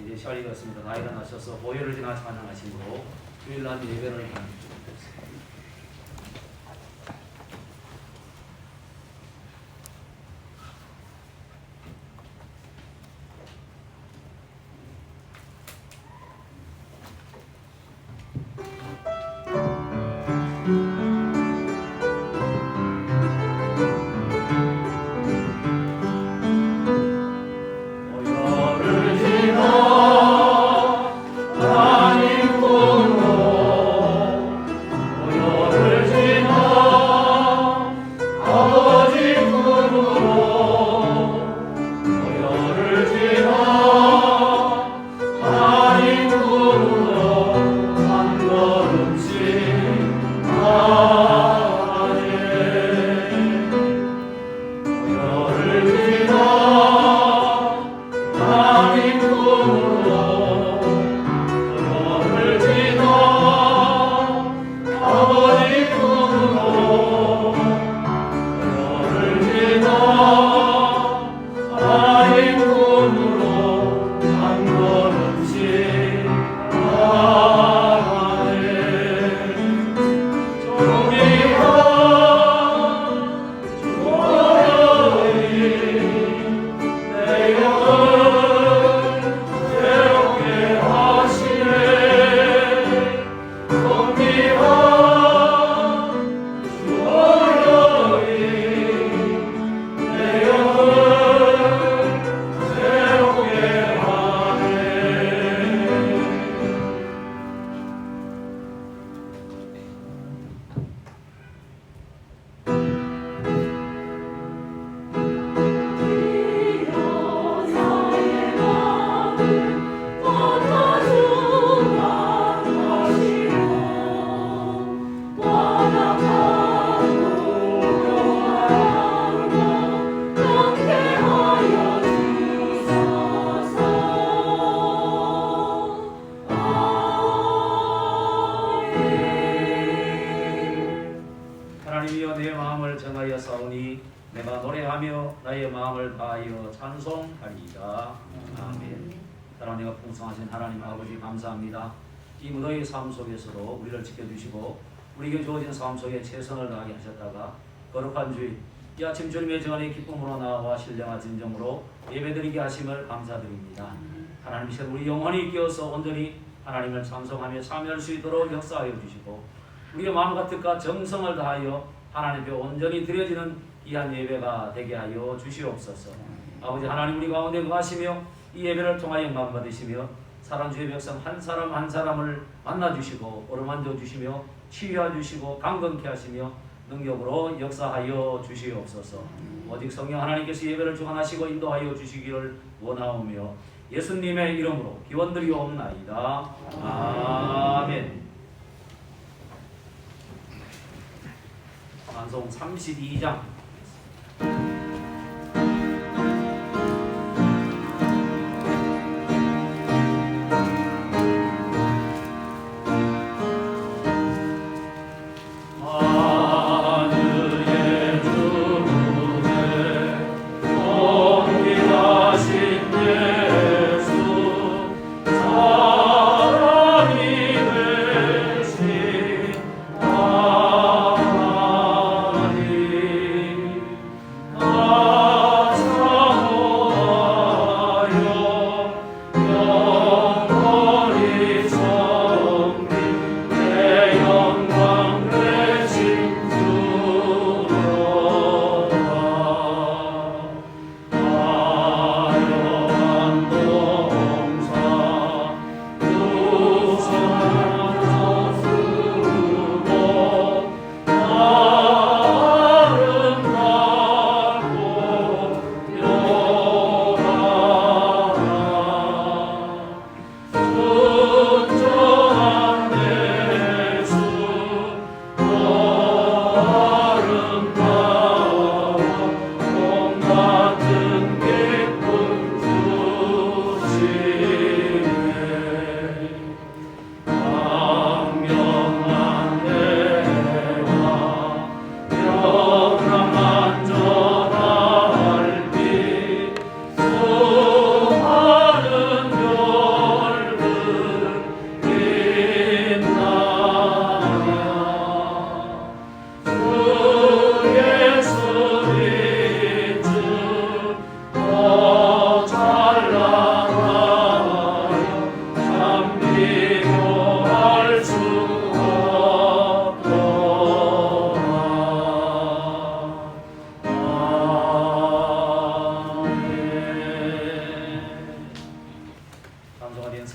이제 시간이 되었습니다. 다 일어나셔서 보혈을 지나 찬양하시고 주일날 예배를 나누시겠습니다. 하나님이여 내 마음을 정하여 싸우니 내가 노래하며 나의 마음을 다하여 찬송하리이다. 아멘. 사랑하는 풍성하신 하나님 아버지 감사합니다. 이 무더위 삶 속에서도 우리를 지켜주시고 우리에게 주어진 삶 속에 최선을 다하게 하셨다가 거룩한 주일 이 아침 주님의 전에 기쁨으로 나와 신령한 진정으로 예배드리게 하심을 감사드립니다. 하나님 이제 우리 영혼이 깨어서 온전히 하나님을 찬송하며 참여할 수 있도록 역사하여 주시고 우리의 마음과 뜻과 정성을 다하여 하나님께 온전히 드려지는 귀한 예배가 되게 하여 주시옵소서. 아버지 하나님 우리 가운데 거하시며 이 예배를 통하여 영광 받으시며 사랑 주의 백성 한 사람 한 사람을 만나주시고 어루만져 주시며 치유해 주시고 강건케 하시며 능력으로 역사하여 주시옵소서. 오직 성령 하나님께서 예배를 주관하시고 인도하여 주시기를 원하오며 예수님의 이름으로 기원드리옵나이다. 아멘. 찬송 32장 Oh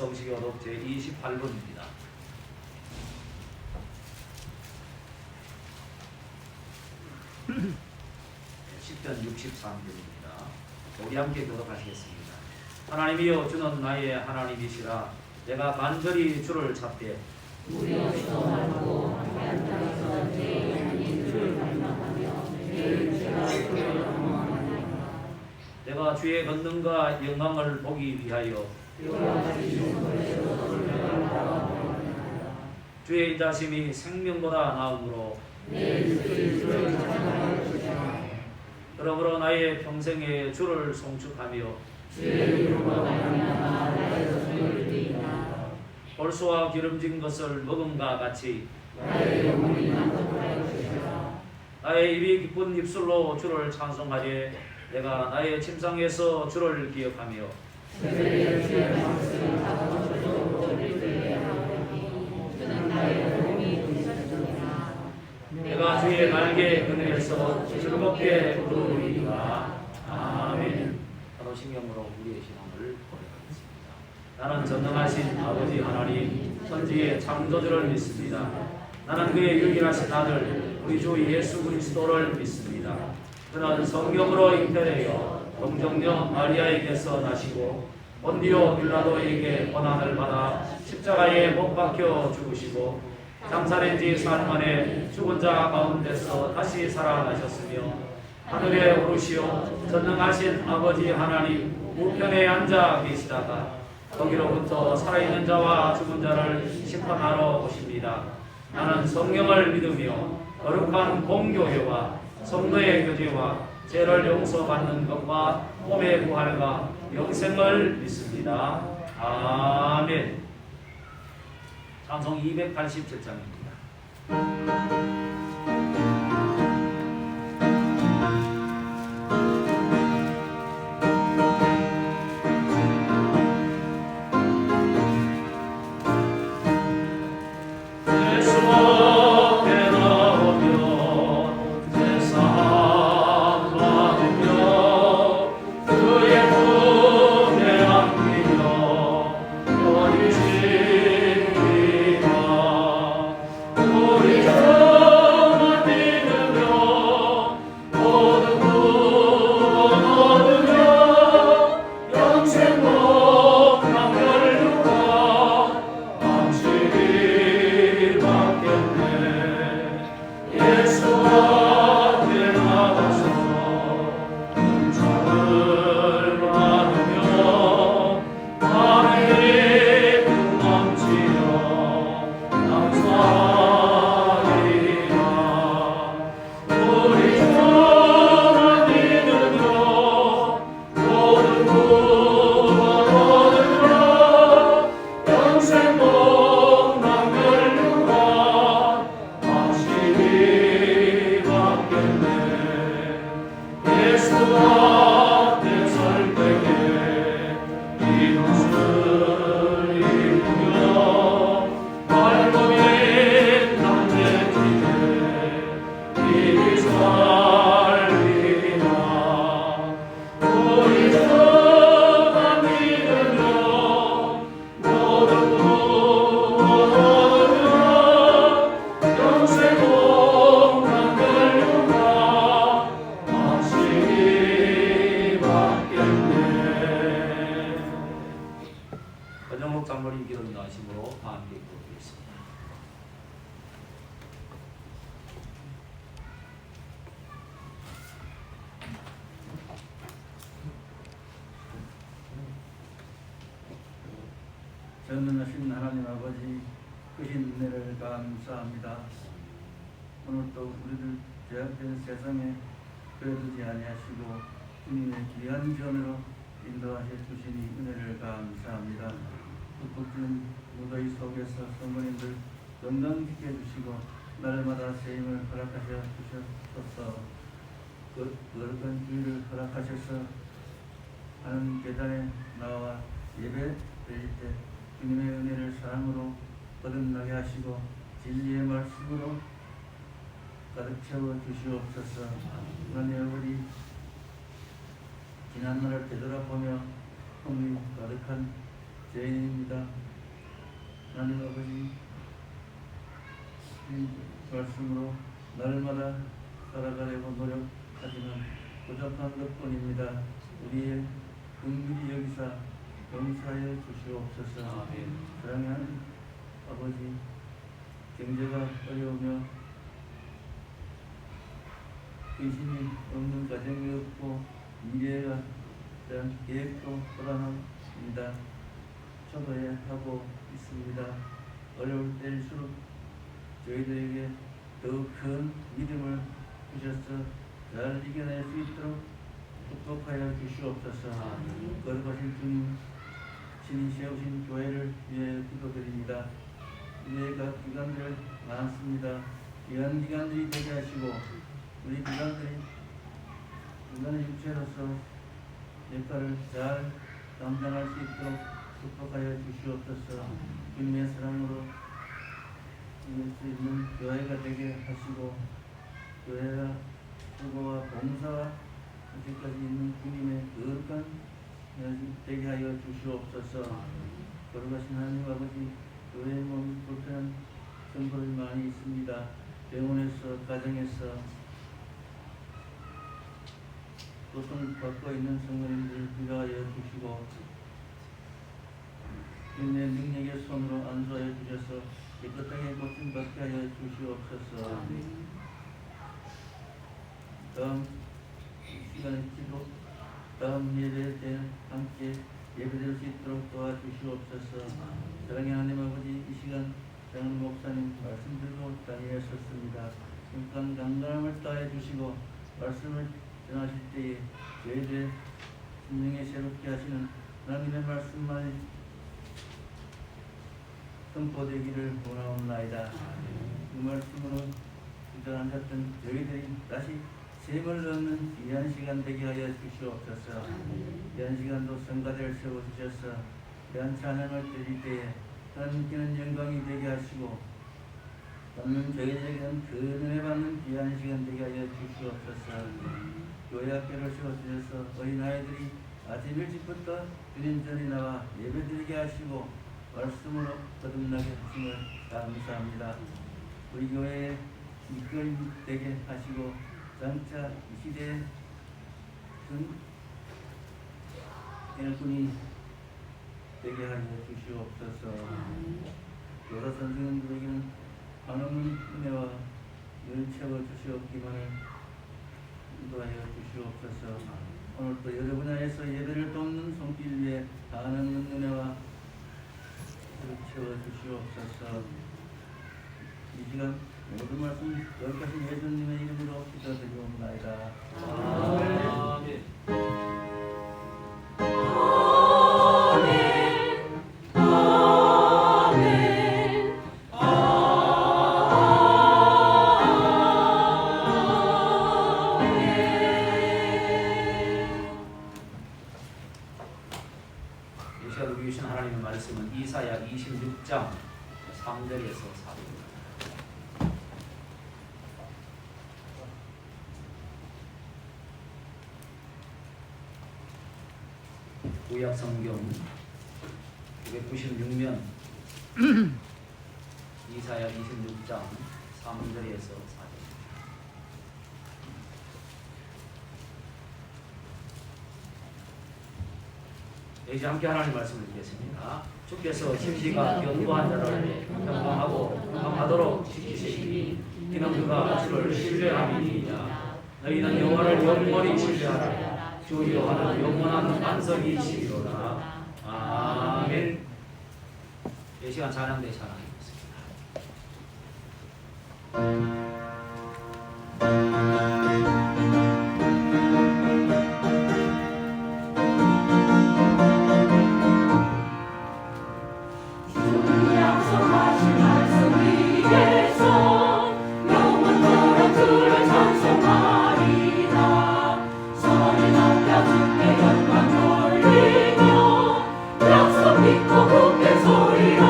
성시교독 제28번입니다. 시편 63편입니다. 우리 함께 교독하시겠습니다. 하나님이여 주는 나의 하나님이시라. 내가 간절히 주를 찾되 무리에서 말고 한 땅에서 내 하나님 주를 갈망하며 매일 제가 주를 갈망하나이다. 내가 주의 권능과 영광을 보기 위하여 주의 인자심이 생명보다 나음으로 그러므로 나의 평생에 주를 송축하며 벌수와 기름진 것을 먹음과 같이 나의 입이 기쁜 입술로 주를 찬송하되 내가 나의 침상에서 주를 기억하며 내가 주의 날개 그늘에서 즐겁게 부르리이다. 아멘. 바로 신경으로 우리의 신앙을 고백하겠습니다. 나는 전능하신 아버지 하나님 천지의 창조주를 믿습니다. 나는 그의 유일하신 아들 우리 주 예수 그리스도를 믿습니다. 그는 성령으로 잉태되어 동정녀 마리아에게서 나시고 본디오 빌라도에게 고난을 받아 십자가에 못 박혀 죽으시고 장사된 지 사흘 만에 죽은 자 가운데서 다시 살아나셨으며 하늘에 오르시어 전능하신 아버지 하나님 우편에 앉아 계시다가 거기로부터 살아있는 자와 죽은 자를 심판하러 오십니다. 나는 성령을 믿으며 거룩한 공교회와 성도의 교제와 죄를 용서받는 것과 몸의 부활과 영생을 믿습니다. 아멘. 찬송 287장입니다. 권영록 장로님 기도 인도하심으로 함께 부르겠습니다. 전능하신 하나님 아버지 크신 은혜를 감사합니다. 오늘도 우리를 죄악된 세상에 버려두지 아니하시고 주님의 귀한 전으로 인도하셔 주시니 은혜를 감사합니다. 북극진 무더위 속에서 성도님들 건강지켜 주시고 날마다 세임을 허락하셔 주셔서 거룩한 주의를 허락하셔서 하는 계단에 나와 예배 드릴 때 주님의 은혜를 사랑으로 거듭나게 하시고 진리의 말씀으로 가득 채워 주시옵소서. 하나님 아버지 지난날을 되돌아보며 흥미 가득한 죄인입니다. 하나님 아버지, 이 말씀으로 날마다 살아가려고 노력하지만 부족한 것뿐입니다. 우리의 긍휼히 여기사 용서하여 주시옵소서. 아멘. 사랑하는 아버지, 경제가 어려우며 근심이 없는 가정이 없고 미래에 대한 계획도 불안합니다. 초조해 하고 있습니다. 어려울 때일수록 저희들에게 더 큰 믿음을 주셔서 잘 이겨낼 수 있도록 축복하여 주시옵소서. 거룩하신 주님, 신이 세우신 교회를 위해 기도드립니다. 이제 각 기관들 많습니다. 귀한 기관들이 되게 하시고 우리 기관들이 기관의 육체로서 역할을 잘 감당할 수 있도록 축복하여 주시옵소서. 주님의 사랑으로 이룰 수 있는 교회가 되게 하시고 교회와 수고와 봉사와 아직까지 있는 주님의 거룩한 되게 하여 주시옵소서. 거룩하신 하나님 아버지, 교회의 몸이 불편한 성도들이 많이 있습니다. 병원에서, 가정에서 고통을 받고 있는 성도님들을 위로하여 주시고 주님의 능력의 손으로 안수하여 주셔서 깨끗하게 고침받게 하여 주시옵소서. 다음 시간의 기도, 다음 예배 때 함께 예배드릴 수 있도록 도와주시옵소서. 사랑의 하나님 아버지, 이 시간 장로 목사님 말씀 들고 다니셨습니다. 강건함을 다해 주시고 말씀을 전하실 때에 저희들의 심령에 새롭게 하시는 하나님의 말씀만이 선포되기를 원하옵나이다. 그 말씀으로 주저 앉았던 저희들이 다시 샘을 얻는 귀한 시간 되게 하여 주시옵소서. 귀한 시간도 성가대를 세워주셔서 귀한 찬양을 드릴 때에 하나님께는 영광이 되게 하시고 받는 저희들에게는 그 은혜 받는 귀한 시간 되게 하여 주시옵소서. 교회 학교를 세워주셔서 어린아이들이 아침 일찍부터 주님 전에 나와 예배드리게 하시고 말씀으로 거듭나게 하심을 감사합니다. 우리 교회에 이끌 되게 하시고 장차 이 시대에 큰 일꾼이 되게 하여 주시옵소서. 교사 선생님들에게는 한없는 은혜와 늘 채워 주시옵기만을 인도하여 주시옵소서. 오늘도 여러 분야에서 예배를 돕는 손길 위에 한없는 은혜와 채워 주시옵소서. 이 시간 모든 말씀 거룩하신 예수님의 이름으로 기도드리옵나이다. 아멘. 이 시간 우리 주신 하나님의 말씀은 이사야 26장 3절에서 4절입니다. 구약 성경 996면 이사야 26장 3절에서 4절. 이제 함께 하나님 말씀을 드리겠습니다. 주께서 심지가 견고한 자를 평강하고 평강하도록 지키시니 이는 그가 주를 신뢰함이니이다. 너희는 여호와를 영원히 신뢰하라. 주 여호와는 영원한 반석이시로다. 아멘. 이 시간 찬양대 찬양하겠습니다. 소리라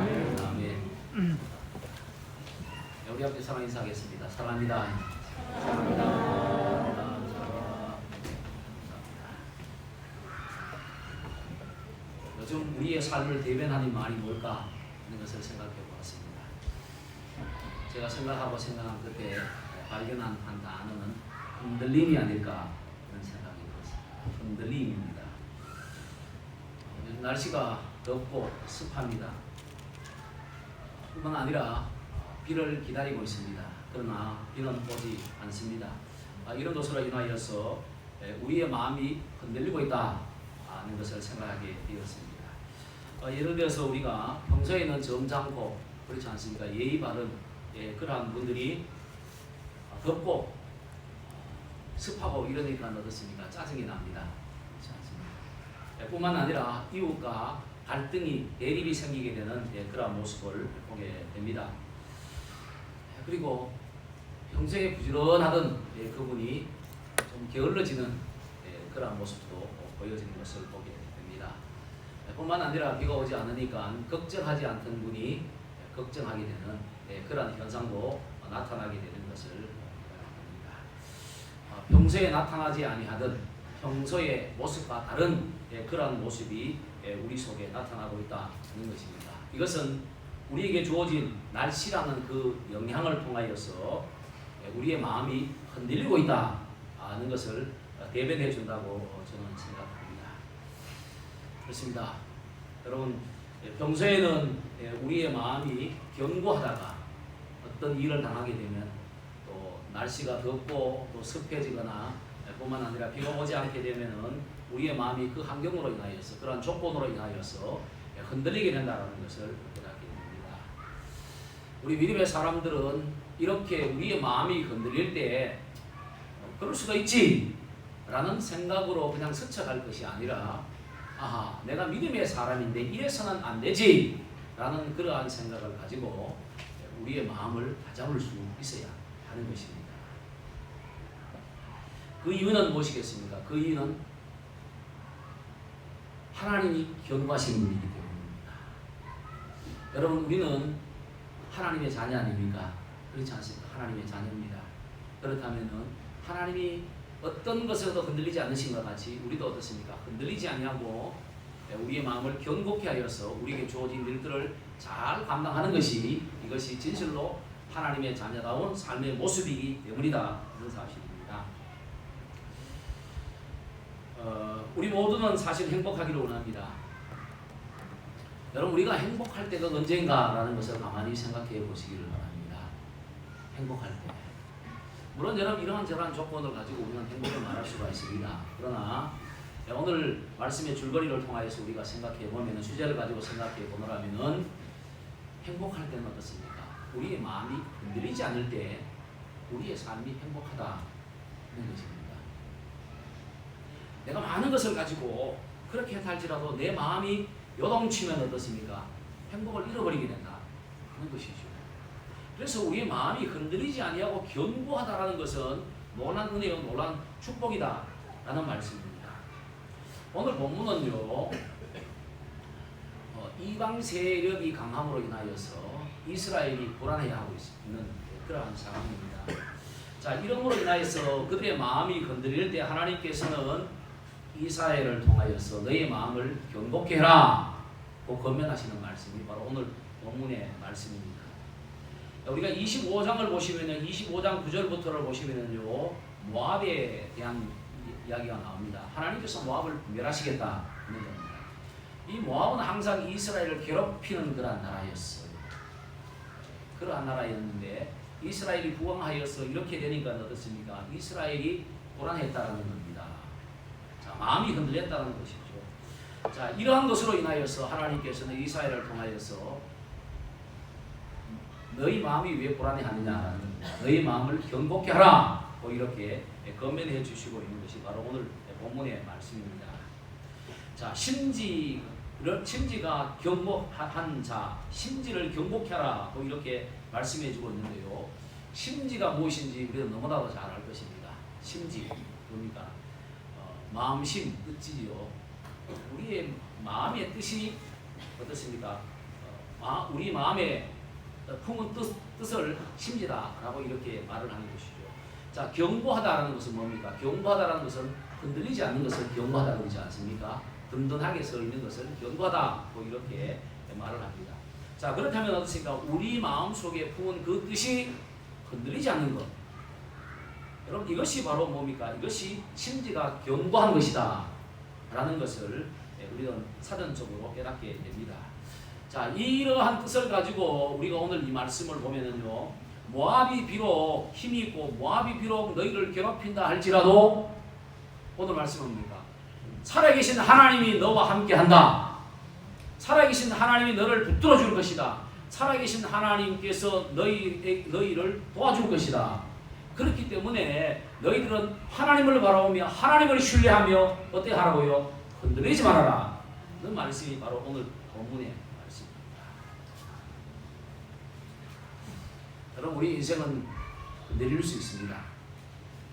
아멘. 우리 함께 사랑 인사하겠습니다. 사랑합니다. 요즘 우리의 삶을 대변하는 말이 뭘까 하는 것을 생각해 보았습니다. 제가 생각하고 생각한 그때 발견한 한 단어는 흔들림이 아닐까 그런 생각이 들었습니다. 흔들림입니다. 요즘 날씨가 덥고 습합니다. 뿐만 아니라 비를 기다리고 있습니다. 그러나 비는 오지 않습니다. 이런 것으로 인하여서 우리의 마음이 흔들리고 있다는 것을 생각하게 되었습니다. 예를 들어서 우리가 평소에는 점잖고 그렇지 않습니까? 예의 바른 그러한 분들이 덥고 습하고 이러니까 어떻습니까? 짜증이 납니다. 그렇지 않습니까? 뿐만 아니라 이웃과 갈등이 대립이 생기게 되는 그러한 모습을 보게 됩니다. 그리고 평소에 부지런하던 그분이 좀 게을러지는 그러한 모습도 보여지는 것을 보게 됩니다. 뿐만 아니라 비가 오지 않으니까 걱정하지 않던 분이 걱정하게 되는 그러한 현상도 나타나게 되는 것을 봅니다. 평소에 나타나지 아니하던 평소의 모습과 다른 그러한 모습이 우리 속에 나타나고 있다는 것입니다. 이것은 우리에게 주어진 날씨라는 그 영향을 통하여서 우리의 마음이 흔들리고 있다는 것을 대변해 준다고 저는 생각합니다. 그렇습니다. 여러분, 평소에는 우리의 마음이 견고하다가 어떤 일을 당하게 되면 또 날씨가 덥고 또 습해지거나 뿐만 아니라 비가 오지 않게 되면은 우리의 마음이 그 환경으로 인하여서 그러한 조건으로 인하여서 흔들리게 된다는 것을 깨닫게 됩니다. 우리 믿음의 사람들은 이렇게 우리의 마음이 흔들릴 때 그럴 수도 있지 라는 생각으로 그냥 스쳐갈 것이 아니라 아하, 내가 믿음의 사람인데 이래서는 안 되지 라는 그러한 생각을 가지고 우리의 마음을 다잡을 수 있어야 하는 것입니다. 그 이유는 무엇이겠습니까? 그 이유는 하나님이 견고하신 분이기 때문입니다. 여러분, 우리는 하나님의 자녀 아닙니까? 그렇지 않습니까? 하나님의 자녀입니다. 그렇다면 하나님이 어떤 것에도 흔들리지 않으신 것 같이 우리도 어떻습니까? 흔들리지 아니하고 우리의 마음을 견고케 하여서 우리에게 주어진 일들을 잘 감당하는 것이 이것이 진실로 하나님의 자녀다운 삶의 모습이기 때문이다. 이런 사실입니다. 우리 모두는 사실 행복하기를 원합니다. 여러분, 우리가 행복할 때가 언젠가라는 것을 가만히 생각해 보시기를 바랍니다. 행복할 때. 물론 여러분, 이러한 조건을 가지고 우리는 행복을 말할 수가 있습니다. 그러나 오늘 말씀의 줄거리를 통하여서 우리가 생각해 보면, 주제를 가지고 생각해 보노라면은 행복할 때는 어떻습니까? 우리의 마음이 흔들리지 않을 때 우리의 삶이 행복하다는 것입니다. 내가 많은 것을 가지고 그렇게 할지라도 내 마음이 요동치면 어떻습니까? 행복을 잃어버리게 된다 하는 것이죠. 그래서 우리의 마음이 흔들리지 아니하고 견고하다라는 것은 놀란 은혜요, 놀란 축복이다라는 말씀입니다. 오늘 본문은요, 이방 세력이 강함으로 인하여서 이스라엘이 불안해하고 있는 그러한 상황입니다. 자, 이러므로 인하여서 그들의 마음이 흔들릴 때 하나님께서는 이스라엘을 통하여서 너의 마음을 견고케 해라 고 권면하시는 말씀이 바로 오늘 본문의 말씀입니다. 우리가 25장을 보시면은 25장 9절부터를 보시면은요, 모압에 대한 이야기가 나옵니다. 하나님께서 모압을 멸하시겠다는 겁니다. 이 모압은 항상 이스라엘을 괴롭히는 그러한 나라였어요. 그러한 나라였는데 이스라엘이 부강하여서 이렇게 되니까 어떻습니까? 이스라엘이 불안했다라는 겁니다. 자, 마음이 흔들렸다는 것이죠. 자, 이러한 것으로 인하여서 하나님께서는 이스라엘을 통하여서 너희 마음이 왜 불안해하느냐라는 너희 마음을 견고케 하라 뭐 이렇게 권면해 주시고 있는 것이 바로 오늘 본문의 말씀입니다. 자, 심지가 견고한 자, 심지를 견고케 하라 뭐 이렇게 말씀해 주고 있는데요. 심지가 무엇인지 우리가 너무나도 잘 알 것입니다. 심지 뭡니까? 마음심 뜻이지요. 우리의 마음의 뜻이 어떻습니까? 우리 마음에 품은 뜻을 심지다라고 이렇게 말을 하는 것이죠. 자, 견고하다라는 것은 뭡니까? 견고하다라는 것은 흔들리지 않는 것을 견고하다 그러지 않습니까? 든든하게 서 있는 것을 견고하다고 이렇게 말을 합니다. 자, 그렇다면 어떻습니까? 우리 마음 속에 품은 그 뜻이 흔들리지 않는 것. 여러분, 이것이 바로 뭡니까? 이것이 심지가 견고한 것이다 라는 것을 우리는 사전적으로 깨닫게 됩니다. 자, 이러한 뜻을 가지고 우리가 오늘 이 말씀을 보면은요, 모압이 비록 힘이 있고 모압이 비록 너희를 괴롭힌다 할지라도 오늘 말씀은 뭡니까? 살아계신 하나님이 너와 함께한다. 살아계신 하나님이 너를 붙들어 줄 것이다. 살아계신 하나님께서 너희를 도와줄 것이다. 그렇기 때문에 너희들은 하나님을 바라보며 하나님을 신뢰하며 어떻게 하라고요? 흔들리지 말아라. 그 말씀이 바로 오늘 본문의 말씀입니다. 여러분, 우리 인생은 흔들릴 수 있습니다.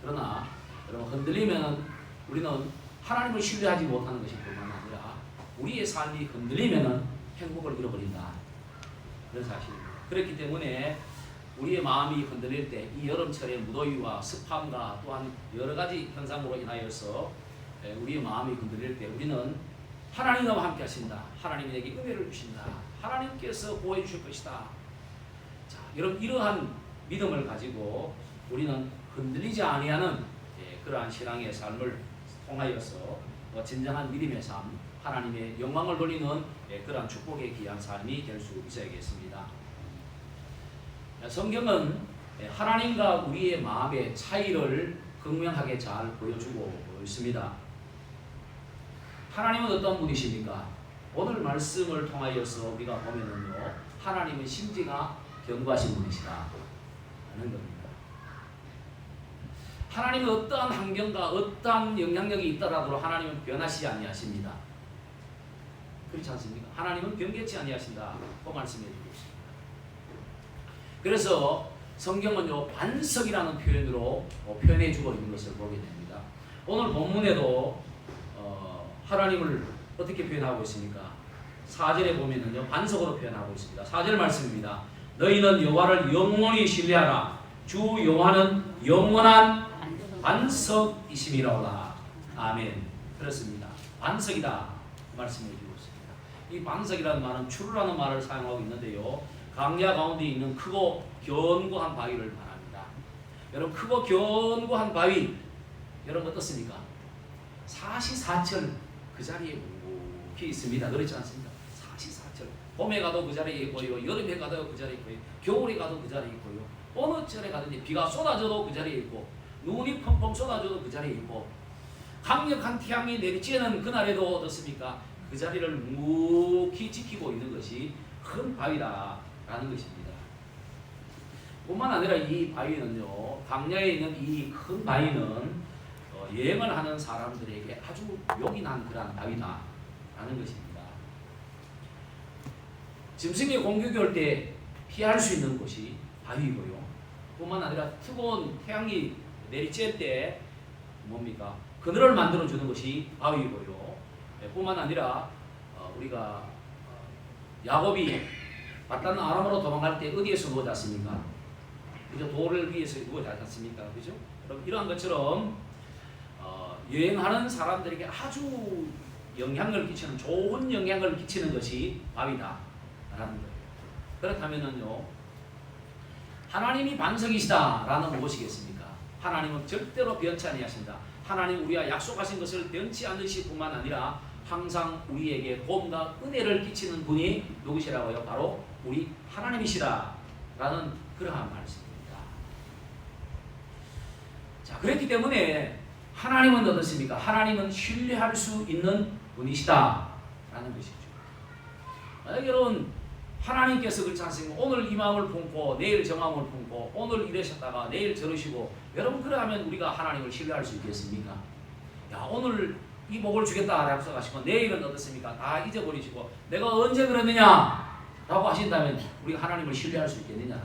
그러나 여러분, 흔들리면 우리는 하나님을 신뢰하지 못하는 것이 뿐만 아니라 우리의 삶이 흔들리면 행복을 잃어버린다. 그런 사실입니다. 그렇기 때문에 우리의 마음이 흔들릴 때 이 여름철의 무더위와 습함과 또한 여러 가지 현상으로 인하여서 우리의 마음이 흔들릴 때 우리는 하나님 나와 함께 하신다. 하나님이 내게 은혜를 주신다. 하나님께서 보호해 주실 것이다. 자, 여러분, 이러한 믿음을 가지고 우리는 흔들리지 아니하는 그러한 신앙의 삶을 통하여서 진정한 믿음의 삶, 하나님의 영광을 돌리는 그러한 축복의 귀한 삶이 될 수 있어야겠습니다. 성경은 하나님과 우리의 마음의 차이를 극명하게 잘 보여주고 있습니다. 하나님은 어떤 분이십니까? 오늘 말씀을 통하여서 우리가 보면은요, 하나님은 심지가 견고하신 분이시다 하는 겁니다. 하나님은 어떠한 환경과 어떠한 영향력이 있더라도 하나님은 변하시지 아니하십니다. 그렇지 않습니까? 하나님은 변개치 아니하신다. 그 말씀해 주고 있습니다. 그래서 성경은요, 반석이라는 표현으로 표현해 주고 있는 것을 보게 됩니다. 오늘 본문에도 하나님을 어떻게 표현하고 있습니까? 4절에 보면은요, 반석으로 표현하고 있습니다. 4절 말씀입니다. 너희는 여호와를 영원히 신뢰하라. 주 여호와는 영원한 반석이심이라오라. 아멘. 그렇습니다. 반석이다 말씀해 주고 있습니다. 이 반석이라는 말은 추루라는 말을 사용하고 있는데요, 강야 가운데 있는 크고 견고한 바위를 말합니다. 여러분, 크고 견고한 바위, 여러분 어떻습니까? 사시사철 그 자리에 묵묵히 있습니다. 그렇지 않습니까? 사시사철. 봄에 가도 그 자리에 있고요, 여름에 가도 그 자리에 있고요, 겨울에 가도 그 자리에 있고요, 어느 절에 가든지 비가 쏟아져도 그 자리에 있고, 눈이 펑펑 쏟아져도 그 자리에 있고, 강력한 태양이 내리쬐는 그날에도 어떻습니까? 그 자리를 묵묵히 지키고 있는 것이 큰 바위다라는 것입니다. 뿐만 아니라 이 바위는요, 강야에 있는 이 큰 바위는 여행을 하는 사람들에게 아주 용이한 그러한 바위다라는 것입니다. 짐승의 공격이 올 때 피할 수 있는 곳이 바위이고요, 뿐만 아니라 뜨거운 태양이 내리쬐 때 뭡니까? 그늘을 만들어 주는 것이 바위이고요, 뿐만 아니라 우리가 야곱이 바단 아람으로 도망갈 때 어디에서 누워 잤습니까? 그죠? 돌을 위에서 누워 잤습니까? 그죠? 그럼 이러한 것처럼 여행하는 사람들에게 아주 영향을 끼치는, 좋은 영향을 끼치는 것이 바위다라는 거예요. 그렇다면은요, 하나님이 반석이시다라는 무엇이겠습니까? 하나님은 절대로 변치 아니하신다. 하나님 우리가 약속하신 것을 변치 않으실 뿐만 아니라 항상 우리에게 도움과 은혜를 끼치는 분이 누구시라고요? 바로 우리 하나님이시라라는 그러한 말씀입니다. 자, 그렇기 때문에 하나님은 어떻습니까? 하나님은 신뢰할 수 있는 분이시다라는 것이죠. 만약 여러분, 하나님께서 그렇지 않습니까? 오늘 이 마음을 품고 내일 저 마음을 품고 오늘 이러셨다가 내일 저러시고, 여러분 그러면 우리가 하나님을 신뢰할 수 있겠습니까? 야, 오늘 이 복을 주겠다 약속하시고 내일은 어떻습니까? 다 잊어버리시고 내가 언제 그랬느냐 라고 하신다면 우리가 하나님을 신뢰할 수 있겠느냐?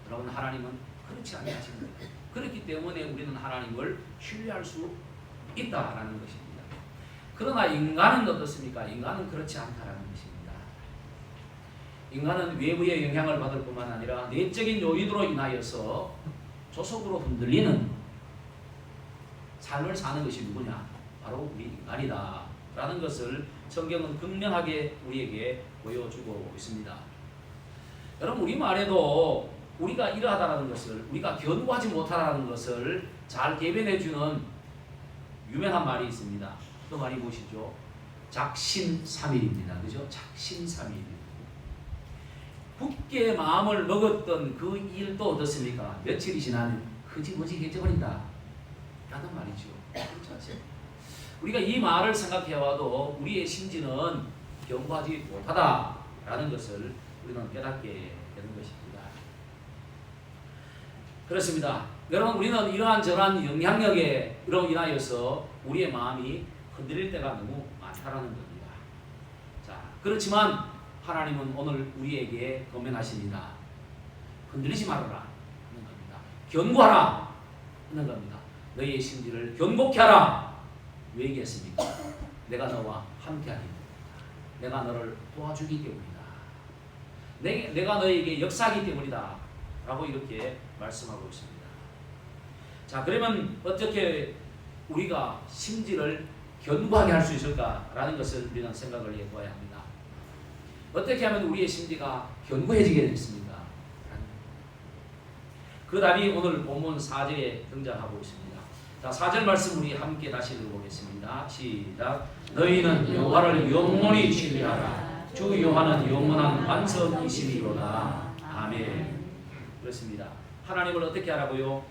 여러분, 하나님은 그렇지 아니하십니다. 그렇기 때문에 우리는 하나님을 신뢰할 수 있다라는 것입니다. 그러나 인간은 어떻습니까? 인간은 그렇지 않다라는 것입니다. 인간은 외부의 영향을 받을 뿐만 아니라 내적인 요인으로 인하여서 조속으로 흔들리는 삶을 사는 것이 누구냐? 바로 우리 인간이다 라는 것을 성경은 분명하게 우리에게 보여주고 있습니다. 여러분, 우리말에도 우리가 이러하다라는 것을, 우리가 견고하지 못하다는 것을 잘 대변해주는 유명한 말이 있습니다. 그 말이 무엇이죠? 작심삼일입니다. 그죠? 작심삼일. 굳게 마음을 먹었던 그 일도 어떻습니까? 며칠이 지나면 흐지부지해져 버린다 라는 말이죠. 그렇죠? 우리가 이 말을 생각해와도 우리의 심지는 견고하지 못하다라는 것을 우리는 깨닫게 되는 것입니다. 그렇습니다. 여러분, 우리는 이러한 저러한 영향력에 인하여서 우리의 마음이 흔들릴 때가 너무 많다라는 겁니다. 자, 그렇지만 하나님은 오늘 우리에게 권면하십니다. 흔들리지 말아라 하는 겁니다. 견고하라 하는 겁니다. 너희의 심지를 견고케 하라. 왜 얘기했습니까? 내가 너와 함께하기 때문이다. 내가 너를 도와주기 때문이다. 내가 너에게 역사하기 때문이다 라고 이렇게 말씀하고 있습니다. 자, 그러면 어떻게 우리가 심지를 견고하게 할 수 있을까라는 것을 우리는 생각을 해봐야 합니다. 어떻게 하면 우리의 심지가 견고해지게 되겠습니까? 그 답이 오늘 본문 4절에 등장하고 있습니다. 자, 4절 말씀 우리 함께 다시 읽어보겠습니다. 시작. 너희는 여호와를 영원히 신뢰하라. 주 여호와는 영원한 반석이시리로다. 아멘. 그렇습니다. 하나님을 어떻게 하라고요?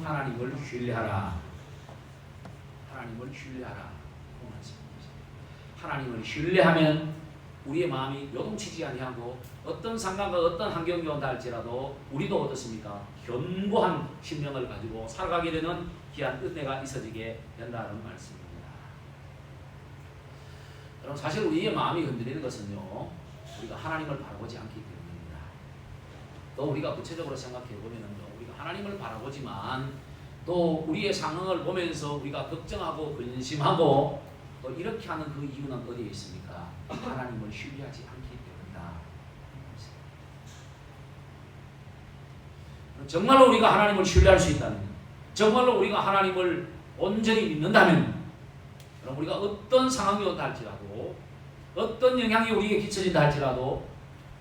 하나님을 신뢰하라. 하나님을 신뢰하라. 하나님을 신뢰하면 우리의 마음이 요동치지 아니하고 어떤 상황과 어떤 환경이 온다 할지라도 우리도 어떻습니까? 견고한 심령을 가지고 살아가게 되는 귀한 은혜가 있어지게 된다는 말씀입니다. 여러분, 사실 우리의 마음이 흔들리는 것은요, 우리가 하나님을 바라보지 않기 때문입니다. 또 우리가 구체적으로 생각해 보면은요, 우리가 하나님을 바라보지만 또 우리의 상황을 보면서 우리가 걱정하고 근심하고 또 이렇게 하는 그 이유는 어디에 있습니까? 하나님을 신뢰하지 않기 때문이다. 정말로 우리가 하나님을 신뢰할 수 있다면, 정말로 우리가 하나님을 온전히 믿는다면, 그럼 우리가 어떤 상황이 온다 할지라도, 어떤 영향이 우리에게 끼쳐진다 할지라도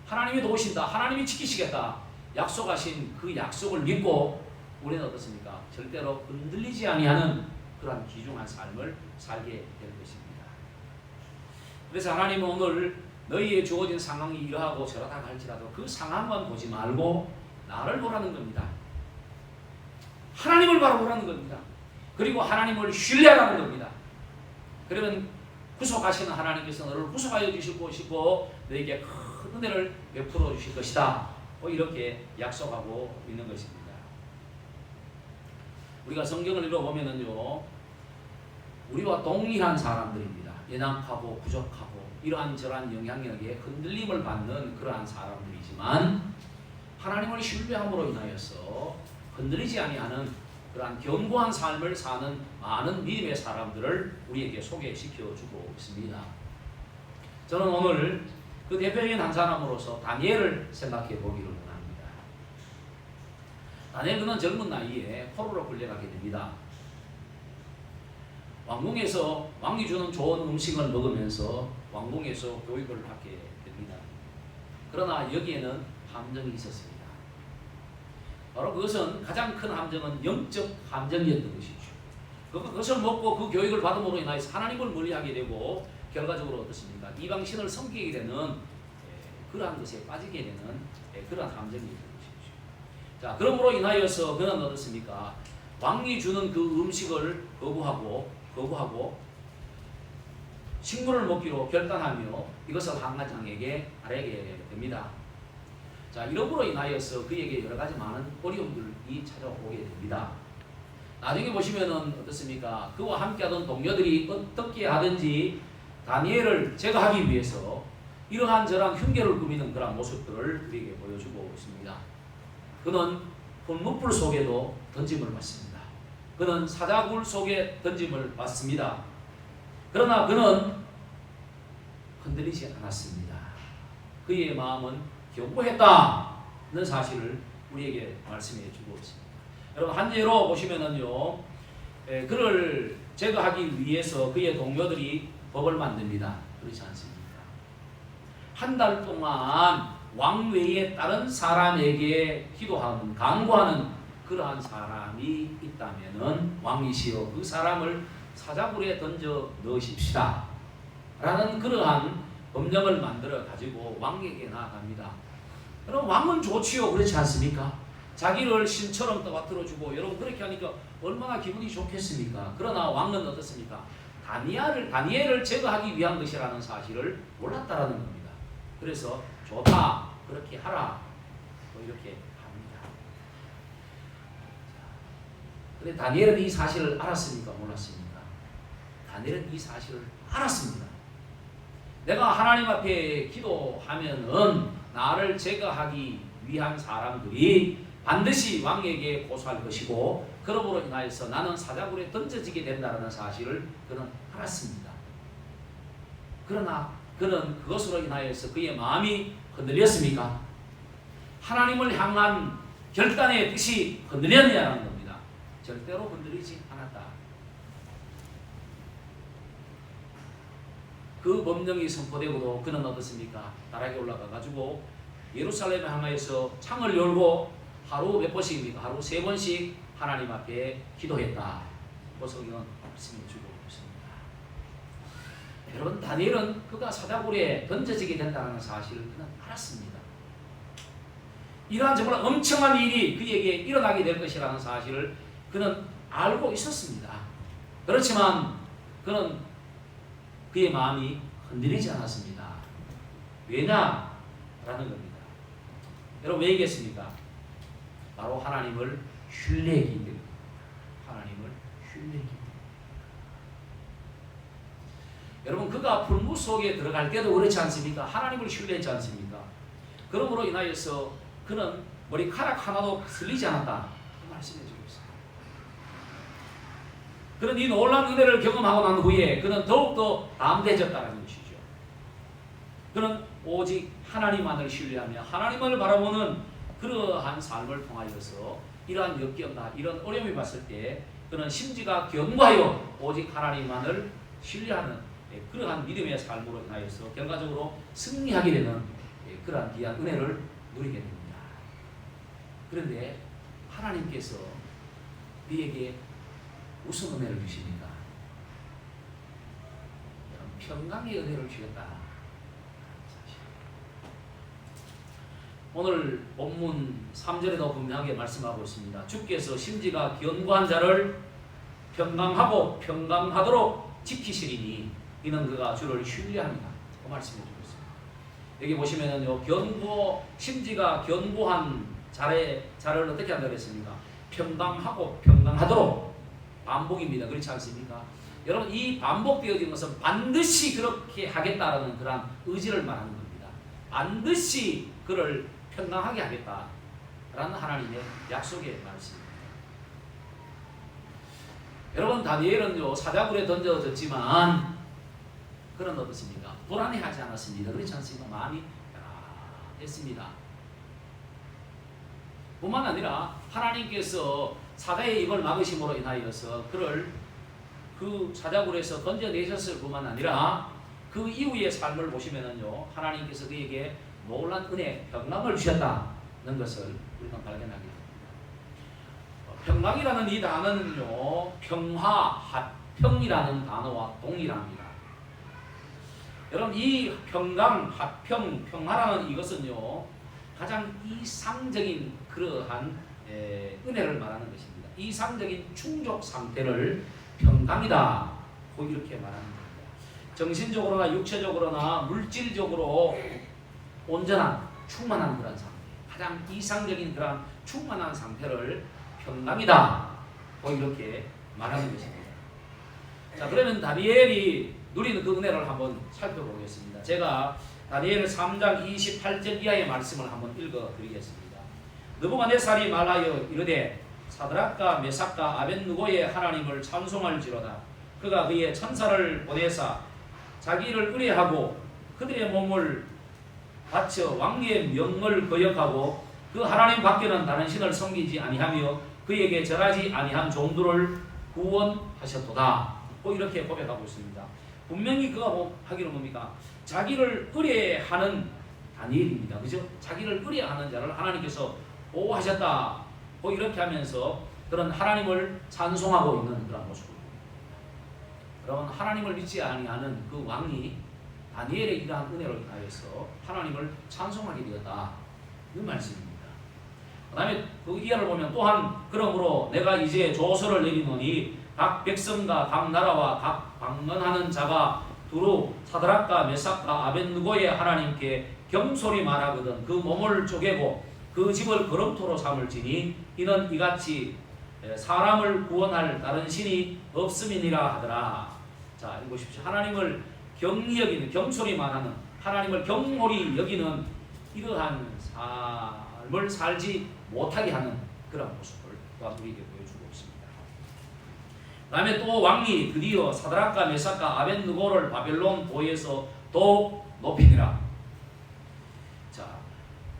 하나님이 도우신다, 하나님이 지키시겠다 약속하신 그 약속을 믿고 우리는 어떻습니까? 절대로 흔들리지 아니하는 그러한 귀중한 삶을 살게 될 것입니다. 그래서 하나님은 오늘 너희의 주어진 상황이 이러하고 저러다 할지라도 그 상황만 보지 말고 나를 보라는 겁니다. 하나님을 바라보라는 겁니다. 그리고 하나님을 신뢰하라는 겁니다. 그러면 구속하시는 하나님께서 너를 구속하여 주실 것이고 너에게 큰 은혜를 베풀어 주실 것이다. 이렇게 약속하고 있는 것입니다. 우리가 성경을 읽어보면은요, 우리와 동일한 사람들입니다. 연약하고 부족하고 이러한 저러한 영향력에 흔들림을 받는 그러한 사람들이지만 하나님을 신뢰함으로 인하여서 흔들리지 아니하는 그러한 견고한 삶을 사는 많은 믿음의 사람들을 우리에게 소개시켜주고 있습니다. 저는 오늘 그 대표적인 한 사람으로서 다니엘을 생각해 보기를 원합니다. 다니엘 그는 젊은 나이에 포로로 끌려가게 됩니다. 왕궁에서 왕이 주는 좋은 음식을 먹으면서 왕궁에서 교육을 받게 됩니다. 그러나 여기에는 함정이 있었습니다. 바로 그것은 가장 큰 함정은 영적 함정이었던 것이죠. 그것을 먹고 그 교육을 받음으로 인하여서 하나님을 멀리하게 되고 결과적으로 어떻습니까? 이방신을 섬기게 되는 그러한 것에 빠지게 되는 그러한 함정이었던 것이죠. 자, 그러므로 인하여서 그는 어떻습니까? 왕이 주는 그 음식을 거부하고 식물을 먹기로 결단하며 이것을 한간장에게 아뢰게 됩니다. 자, 이러므로 인하여서 그에게 여러 가지 많은 어려움들이 찾아오게 됩니다. 나중에 보시면은 어떻습니까? 그와 함께하던 동료들이 어떻게 하든지 다니엘을 제거하기 위해서 이러한 저러한 흉계를 꾸미는 그런 모습들을 우리에게 보여주고 있습니다. 그는 불문불 속에도 던짐을 받습니다. 그는 사자굴 속에 던짐을 받습니다. 그러나 그는 흔들리지 않았습니다. 그의 마음은 견고했다는 사실을 우리에게 말씀해 주고 있습니다. 여러분 한 예로 보시면은요, 그를 제거하기 위해서 그의 동료들이 법을 만듭니다. 그렇지 않습니까? 한 달 동안 왕외에 다른 사람에게 기도하는, 간구하는 그러한 사람이 있다면은 왕이시여 그 사람을 사자굴에 던져 넣으십시다 라는 그러한 법령을 만들어 가지고 왕에게 나아갑니다. 그럼 왕은 좋지요. 그렇지 않습니까? 자기를 신처럼 떠받들어주고 여러분 그렇게 하니까 얼마나 기분이 좋겠습니까? 그러나 왕은 어떻습니까? 다니엘을 제거하기 위한 것이라는 사실을 몰랐다라는 겁니다. 그래서 좋다, 그렇게 하라, 뭐 이렇게 합니다. 근데 다니엘은 이 사실을 알았습니까? 몰랐습니까? 다니엘은 이 사실을 알았습니다. 내가 하나님 앞에 기도하면은 나를 제거하기 위한 사람들이 반드시 왕에게 고소할 것이고 그러므로 인하여서 나는 사자굴에 던져지게 된다는 사실을 그는 알았습니다. 그러나 그는 그것으로 인하여서 그의 마음이 흔들렸습니까? 하나님을 향한 결단의 뜻이 흔들렸냐는 겁니다. 절대로 흔들리지 않았다. 그 법령이 선포되고도 그는 어떻습니까? 나락에 올라가 가지고 예루살렘에 향하여서 창을 열고 하루 몇 번씩입니까? 하루 3번씩 하나님 앞에 기도했다. 성경은 말씀해 주고 있습니다. 여러분 다니엘은 그가 사자굴에 던져지게 된다는 사실을 그는 알았습니다. 이러한 정말 엄청난 일이 그에게 일어나게 될 것이라는 사실을 그는 알고 있었습니다. 그렇지만 그는 그의 마음이 흔들리지 않았습니다. 왜냐라는 겁니다. 여러분 왜 이겠습니까? 바로 하나님을 신뢰했기 때문에. 하나님을 신뢰했기 때문에. 여러분 그가 불무 속에 들어갈 때도 그렇지 않습니까? 하나님을 신뢰했지 않습니까? 그러므로 인하여서 그는 머리카락 하나도 슬리지 않았다. 그 말씀해 주고 있습니다. 그런 이 놀라운 은혜를 경험하고 난 후에 그는 더욱더 담대해졌다는 것이죠. 그는 오직 하나님만을 신뢰하며 하나님을 바라보는 그러한 삶을 통하여서 이러한 역경과 이런 어려움이 왔을 때 그는 심지가 견고하여 오직 하나님만을 신뢰하는 그러한 믿음의 삶으로 인하여서 결과적으로 승리하게 되는 그러한 귀한 은혜를 누리게 됩니다. 그런데 하나님께서 그에게 무슨 은혜를 주십니까? 평강의 은혜를 주셨다. 오늘 본문 3절에도 분명하게 말씀하고 있습니다. 주께서 심지가 견고한 자를 평강하고 평강하도록 지키시리니 이는 그가 주를 신뢰합니다. 그 말씀해 주고 있습니다. 여기 보시면은요, 심지가 견고한 자를 어떻게 한다고 했습니까? 평강하고 평강하도록 반복입니다. 그렇지 않습니까? 여러분 이 반복되어진 것은 반드시 그렇게 하겠다라는 그런 의지를 말하는 겁니다. 반드시 그를 평강하게 하겠다라는 하나님의 약속의 말씀입니다. 여러분 다니엘은요 사자굴에 던져졌지만 그는 어떻습니까? 불안해하지 않았습니다. 그렇지 않습니까? 마음이 편안했습니다. 뿐만 아니라 하나님께서 사자의 입을 막으심으로 인하여서 그를 그 사자굴에서 던져내셨을 뿐만 아니라 그 이후의 삶을 보시면은요 하나님께서 그에게 놀란 은혜, 평강을 주셨다는 것을 우리가 발견하게 됩니다. 평강이라는 이 단어는요 평화, 화평이라는 단어와 동일합니다. 여러분 이 평강, 화평, 평화라는 이것은요 가장 이상적인 그러한 은혜를 말하는 것입니다. 이상적인 충족 상태를 평강이다 고 이렇게 말하는 겁니다. 정신적으로나 육체적으로나 물질적으로 온전한 충만한 그런 상태, 가장 이상적인 그런 충만한 상태를 평강이다 고 이렇게 말하는 것입니다. 자 그러면 다니엘이 누리는 그 은혜를 한번 살펴보겠습니다. 제가 다니엘 3장 28절 이하의 말씀을 한번 읽어드리겠습니다. 느부갓네살이 말하여 이르되 사드락과 메삭과 아벳느고의 하나님을 찬송할지로다. 그가 그의 천사를 보내사 자기를 의뢰하고 그들의 몸을 바쳐 왕의 명을 거역하고 그 하나님 밖에는 다른 신을 섬기지 아니하며 그에게 절하지 아니한 종들을 구원하셨도다. 이렇게 고백하고 있습니다. 분명히 그가 하기는 뭡니까? 자기를 의뢰하는 다니엘입니다. 그죠? 자기를 의뢰하는 자를 하나님께서 보호하셨다. 이렇게 하면서 그런 하나님을 찬송하고 있는 그런 모습입니다. 여러분, 하나님을 믿지 아니하는 그 왕이 다니엘의 이러한 은혜로 인하여서 하나님을 찬송하게 되었다. 이 말씀입니다. 그 다음에 그 이하를 보면 또한 그러므로 내가 이제 조서를 내리노니 각 백성과 각 나라와 각 방언하는 자가 두루 사드락과 메삭과 아벳느고의 하나님께 경솔히 말하거든 그 몸을 쪼개고 그 집을 거름토로 삼을지니 이는 이같이 사람을 구원할 다른 신이 없음이니라 하더라. 자, 읽으십시오. 하나님을 경히 여기는, 경솔히 말하는, 하나님을 경홀히 여기는 이러한 삶을 살지 못하게 하는 그런 모습을 또한 우리에게 보여주고 있습니다. 그 다음에 또 왕이 드디어 사드락과 메삭과 아벳느고를 바벨론 보에서 더욱 높이니라. 자,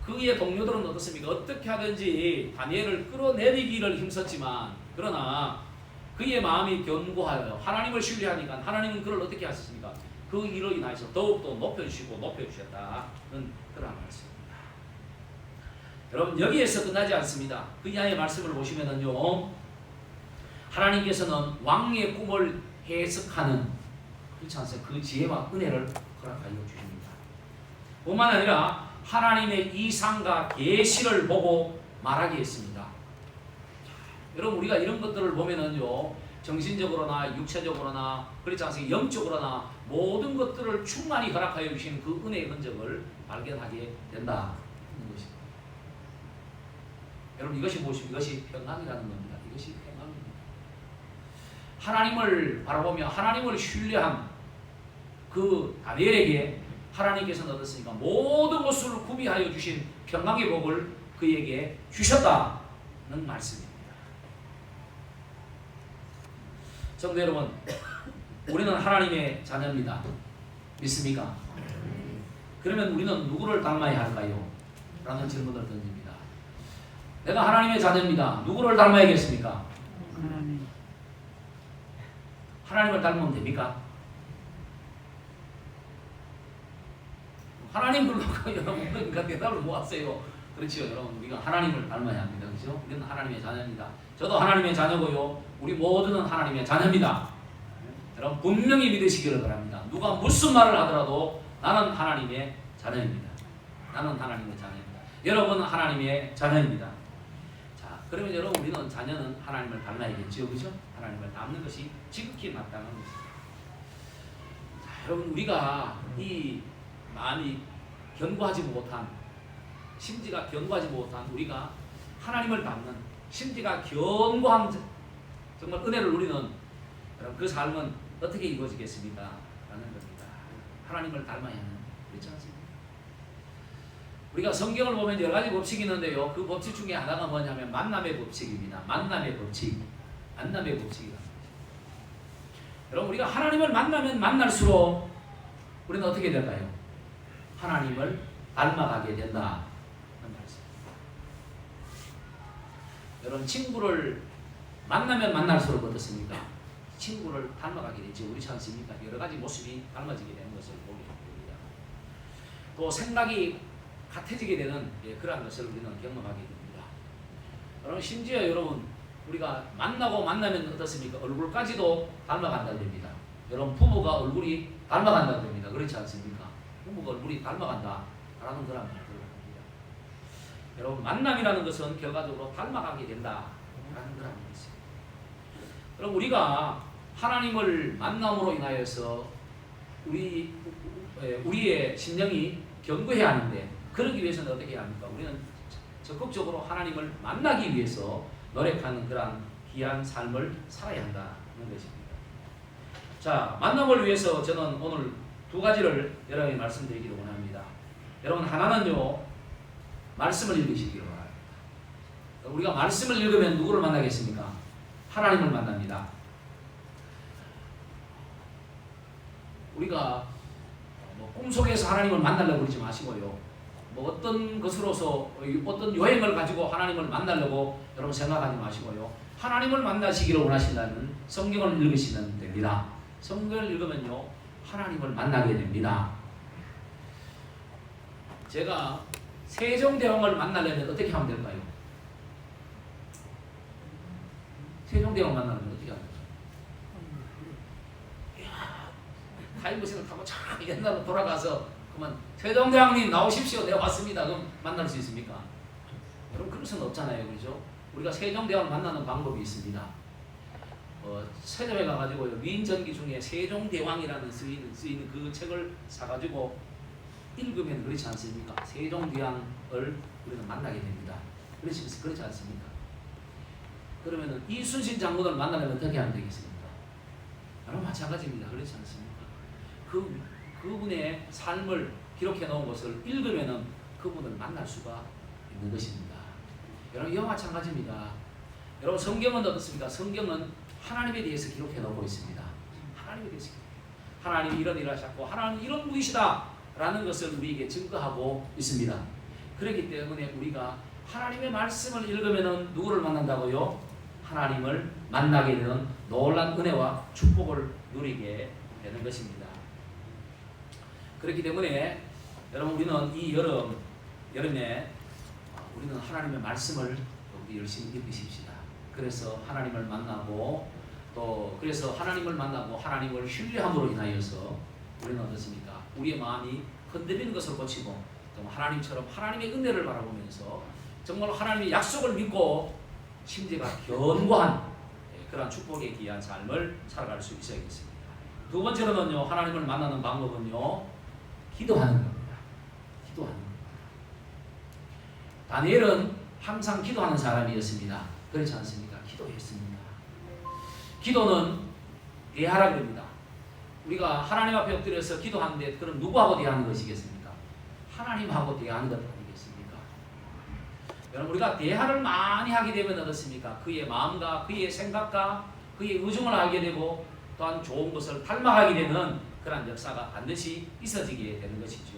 그의 동료들은 어떻습니까? 어떻게 하든지 다니엘을 끌어내리기를 힘썼지만 그러나 그의 마음이 견고하여 하나님을 신뢰하니까 하나님은 그를 어떻게 하셨습니까? 그 일로 인하여서 더욱더 높여주시고 높여주셨다는 그런 말씀입니다. 여러분, 여기에서 끝나지 않습니다. 그 이하의 말씀을 보시면은요, 하나님께서는 왕의 꿈을 해석하는, 그렇지 않습니까? 그 지혜와 은혜를 허락하여 주십니다. 뿐만 아니라 하나님의 이상과 계시를 보고 말하게 했습니다. 여러분, 우리가 이런 것들을 보면은요, 정신적으로나 육체적으로나 그렇지 않습니까? 영적으로나 모든 것들을 충만히 허락하여 주신 그 은혜의 흔적을 발견하게 된다는 것입니다. 여러분, 이것이 무엇입니까? 이것이 평강이라는 겁니다. 이것이 평강입니다. 하나님을 바라보며 하나님을 신뢰한 그 다니엘에게 하나님께서는 어떻습니까? 모든 것을 구비하여 주신 평강의 복을 그에게 주셨다는 말씀입니다. 성도 여러분, 우리는 하나님의 자녀입니다. 믿습니까? 그러면 우리는 누구를 닮아야 할까요? 라는 질문을 던집니다. 내가 하나님의 자녀입니다. 누구를 닮아야겠습니까? 하나님을 닮으면 됩니까? 하나님 불러가 여러분, 그러니까 대답을 못 하세요. 그렇죠, 여러분. 우리가 하나님을 닮아야 합니다. 그렇죠? 우리는 하나님의 자녀입니다. 저도 하나님의 자녀고요. 우리 모두는 하나님의 자녀입니다. 여러분, 분명히 믿으시기를 바랍니다. 누가 무슨 말을 하더라도 나는 하나님의 자녀입니다. 나는 하나님의 자녀입니다. 여러분은 하나님의 자녀입니다. 자, 그러면 여러분, 우리는 자녀는 하나님을 닮아야겠죠, 그죠? 하나님을 닮는 것이 지극히 마땅한 것입니다. 자, 여러분, 우리가 이 마음이 견고하지 못한, 심지가 견고하지 못한 우리가 하나님을 닮는 심지가 견고한 정말 은혜를 누리는 그 삶은 어떻게 이루어지겠습니까? 라는 겁니다. 하나님을 닮아야 하는, 그렇지 않습니까? 우리가 성경을 보면 여러 가지 법칙이 있는데요. 그 법칙 중에 하나가 뭐냐면 만남의 법칙입니다. 만남의 법칙. 만남의 법칙이라는 거죠. 여러분, 우리가 하나님을 만나면 만날수록 우리는 어떻게 될까요? 하나님을 닮아가게 된다. 여러분, 친구를 만나면 만날수록 어떻습니까? 친구를 닮아가게 되죠. 그렇지 않습니까? 여러 가지 모습이 닮아지게 되는 것을 보게 됩니다. 또 생각이 같아지게 되는 그러한 것을 우리는 경험하게 됩니다. 여러분, 심지어 여러분, 우리가 만나고 만나면 어떻습니까? 얼굴까지도 닮아간다고 됩니다. 여러분, 부부가 얼굴이 닮아간다고 됩니다. 그렇지 않습니까? 부부가 얼굴이 닮아간다라는 그런 말들을 합니다. 여러분, 만남이라는 것은 결과적으로 닮아가게 된다라는 그런 것입니다. 그럼 우리가 하나님을 만남으로 인하여서 우리의 심령이 견고해야 하는데, 그러기 위해서는 어떻게 해야 합니까? 우리는 적극적으로 하나님을 만나기 위해서 노력하는 그러한 귀한 삶을 살아야 한다는 것입니다. 자, 만남을 위해서 저는 오늘 두 가지를 여러분에게 말씀드리기를 원합니다. 여러분, 하나는요, 말씀을 읽으시기를 바랍니다. 우리가 말씀을 읽으면 누구를 만나겠습니까? 하나님을 만납니다. 우리가 꿈속에서 하나님을 만나려고 그러지 마시고요. 뭐 어떤 것으로서 어떤 요행을 가지고 하나님을 만나려고 여러분 생각하지 마시고요. 하나님을 만나시기를 원하신다면 성경을 읽으시면 됩니다. 성경을 읽으면요 하나님을 만나게 됩니다. 제가 세종대왕을 만나려면 어떻게 하면 될까요? 세종대왕 만나려면 어떻게 하면 될까요? 타임머신을 타고 참 옛날로 돌아가서 그러면 세종대왕님 나오십시오. 내가 왔습니다. 그럼 만날 수 있습니까? 여러분 그럴 수는 없잖아요. 그렇죠? 우리가 세종대왕을 만나는 방법이 있습니다. 서점에 가가지고 위인전기 중에 세종대왕이라는 쓰이는 그 책을 사가지고 읽으면 그렇지 않습니까? 세종대왕을 우리는 만나게 됩니다. 그렇지 않습니까? 그러면은 이순신 장군을 만나려면 어떻게 하면 되겠습니까? 여러분 마찬가지입니다. 그렇지 않습니까? 그분의 삶을 기록해 놓은 것을 읽으면은 그분을 만날 수가 있는 것입니다. 여러분 이와 마찬가지입니다. 여러분 성경은 어떻습니까? 성경은 하나님에 대해서 기록해 놓고 있습니다. 하나님에 대해서 하나님이 이런 일을 하셨고 하나님은 이런 분이시다 라는 것을 우리에게 증거하고 있습니다. 그렇기 때문에 우리가 하나님의 말씀을 읽으면은 누구를 만난다고요? 하나님을 만나게 되는 놀라운 은혜와 축복을 누리게 되는 것입니다. 그렇기 때문에 여러분 우리는 이 여름에 우리는 하나님의 말씀을 열심히 읽으십시다. 그래서 하나님을 만나고 또 그래서 하나님을 만나고 하나님을 신뢰함으로 인하여서 우리는 어떻습니까? 우리의 마음이 흔들리는 것을 고치고 하나님처럼 하나님의 은혜를 바라보면서 정말 하나님의 약속을 믿고 심지가 견고한 그런 축복에 귀한 삶을 살아갈 수 있어야겠습니다. 두 번째로는요, 하나님을 만나는 방법은요, 기도하는 겁니다. 기도하는 겁니다. 다니엘은 항상 기도하는 사람이었습니다. 그렇지 않습니까? 기도했습니다. 기도는 대하라 그럽니다. 우리가 하나님 앞에 엎드려서 기도하는데 그럼 누구하고 대하는 것이겠습니까? 하나님하고 대하는 것 아니겠습니까? 여러분 우리가 대화를 많이 하게 되면 어떻습니까? 그의 마음과 그의 생각과 그의 의중을 알게 되고 또한 좋은 것을 닮아가게 되는 그런 역사가 반드시 있어지게 되는 것이죠.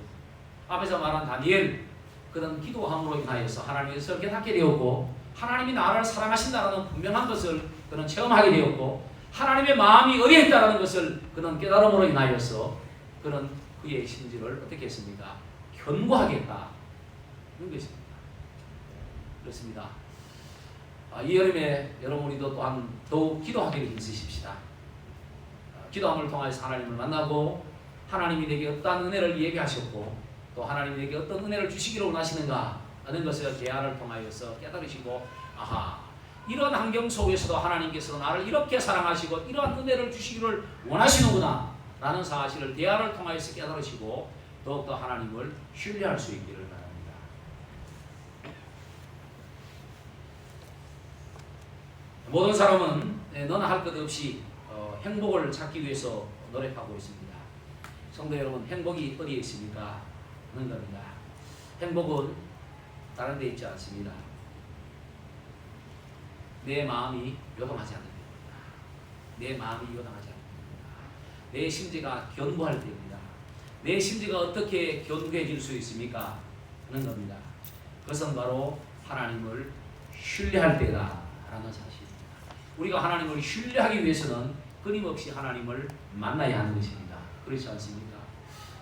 앞에서 말한 다니엘, 그는 기도함으로 인하여서 하나님께서 깨닫게 되었고 하나님이 나를 사랑하신다는 분명한 것을 그는 체험하게 되었고 하나님의 마음이 어디에 있다는 것을 그는 깨달음으로 인하여서 그는 그의 심지를 어떻게 했습니까? 견고하게 했다. 그런 것입니다. 그렇습니다. 이 여름에 여러분 우리도 또한 더욱 기도하기를 힘쓰십시다. 기도함을 통해서 하나님을 만나고 하나님이 내게 어떤 은혜를 예비하셨고 또 하나님이 내게 어떤 은혜를 주시기를 원하시는가 하는 것을 대화를 통하여서 깨달으시고 아하 이런 환경 속에서도 하나님께서 나를 이렇게 사랑하시고 이러한 은혜를 주시기를 원하시는구나 라는 사실을 대화를 통하여서 깨달으시고 더욱더 하나님을 신뢰할 수 있기를 바랍니다. 모든 사람은 너나 할 것 없이 행복을 찾기 위해서 노력하고 있습니다. 성도 여러분, 행복이 어디에 있습니까? 하는 겁니다. 행복은 다른 데 있지 않습니다. 내 마음이 요동하지 않는 때입니다. 내 마음이 요동하지 않는 때입니다. 내 심지가 견고할 때입니다. 내 심지가 어떻게 견고해질 수 있습니까? 하는 겁니다. 그것은 바로 하나님을 신뢰할 때다라는 사실입니다. 우리가 하나님을 신뢰하기 위해서는 끊임없이 하나님을 만나야 하는 것입니다. 그렇지 않습니까?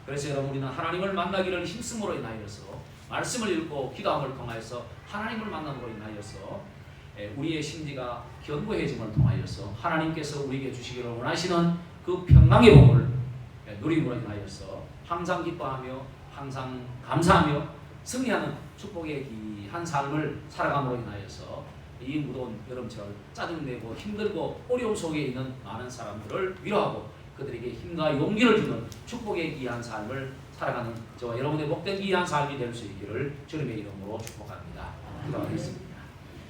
그래서 여러분 우리는 하나님을 만나기를 힘쓰므로 인하여서 말씀을 읽고 기도함을 통하여서 하나님을 만남으로 인하여서 우리의 심지가 견고해짐을 통하여서 하나님께서 우리에게 주시기를 원하시는 그 평강의 복을 누림으로 인하여서 항상 기뻐하며 항상 감사하며 승리하는 축복의 귀한 삶을 살아감으로 인하여서 이 무더운 여름철 짜증내고 힘들고 어려움 속에 있는 많은 사람들을 위로하고 그들에게 힘과 용기를 주는 축복의 귀한 삶을 살아가는 저와 여러분의 복된 귀한 삶이 될 수 있기를 주님의 이름으로 축복합니다. 기도하겠습니다.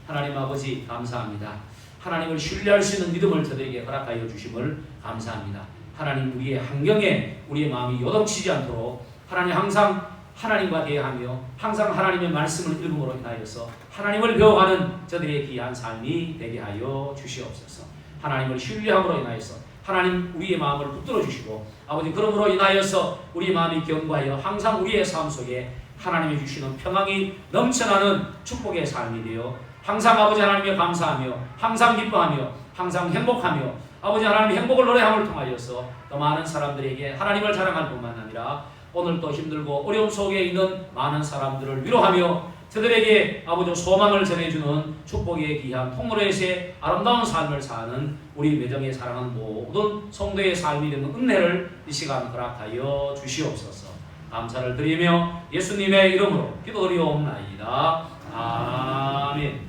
하나님 아버지 감사합니다. 하나님을 신뢰할 수 있는 믿음을 저들에게 허락하여 주심을 감사합니다. 하나님 우리의 환경에 우리의 마음이 요동치지 않도록 하나님 항상 하나님과 대화하며 항상 하나님의 말씀을 읽음으로 인하여서 하나님을 배워가는 저들의 귀한 삶이 되게 하여 주시옵소서. 하나님을 신뢰함으로 인하여서 하나님 우리의 마음을 붙들어 주시고 아버지 그러므로 인하여서 우리의 마음이 견고하여 항상 우리의 삶 속에 하나님이 주시는 평강이 넘쳐나는 축복의 삶이 되어 항상 아버지 하나님께 감사하며 항상 기뻐하며 항상 행복하며 아버지 하나님의 행복을 노래함을 통하여서 더 많은 사람들에게 하나님을 자랑할 뿐만 아니라 오늘 또 힘들고 어려움 속에 있는 많은 사람들을 위로하며 저들에게 아버지 소망을 전해주는 축복의 귀한 통로에서의 아름다운 삶을 사는 우리 매정에 사랑하는 모든 성도의 삶이 되는 은혜를 이 시간 허락하여 주시옵소서. 감사를 드리며 예수님의 이름으로 기도드리옵나이다. 아멘.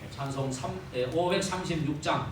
찬송 536장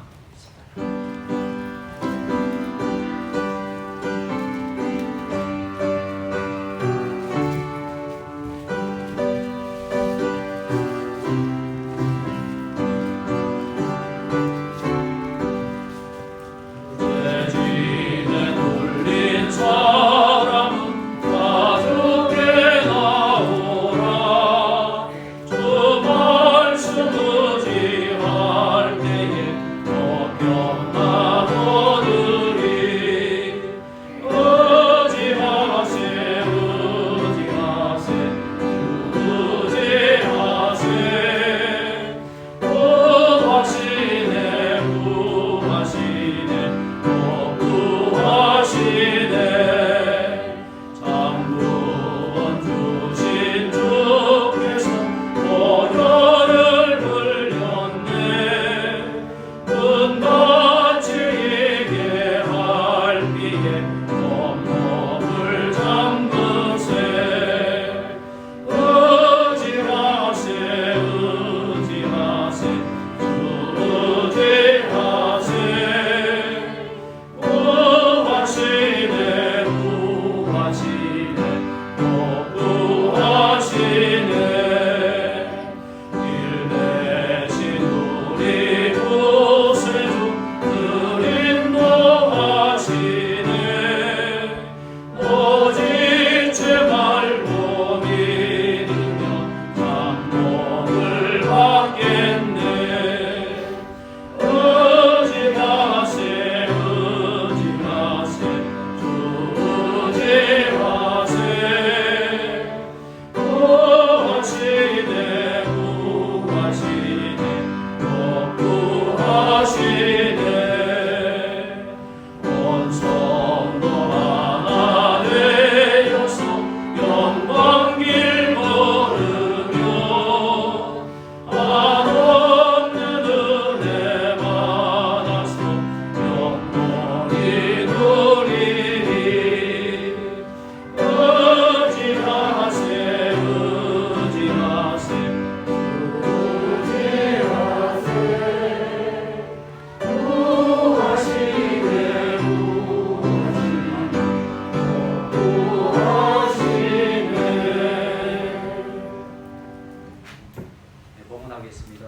봉헌하겠습니다.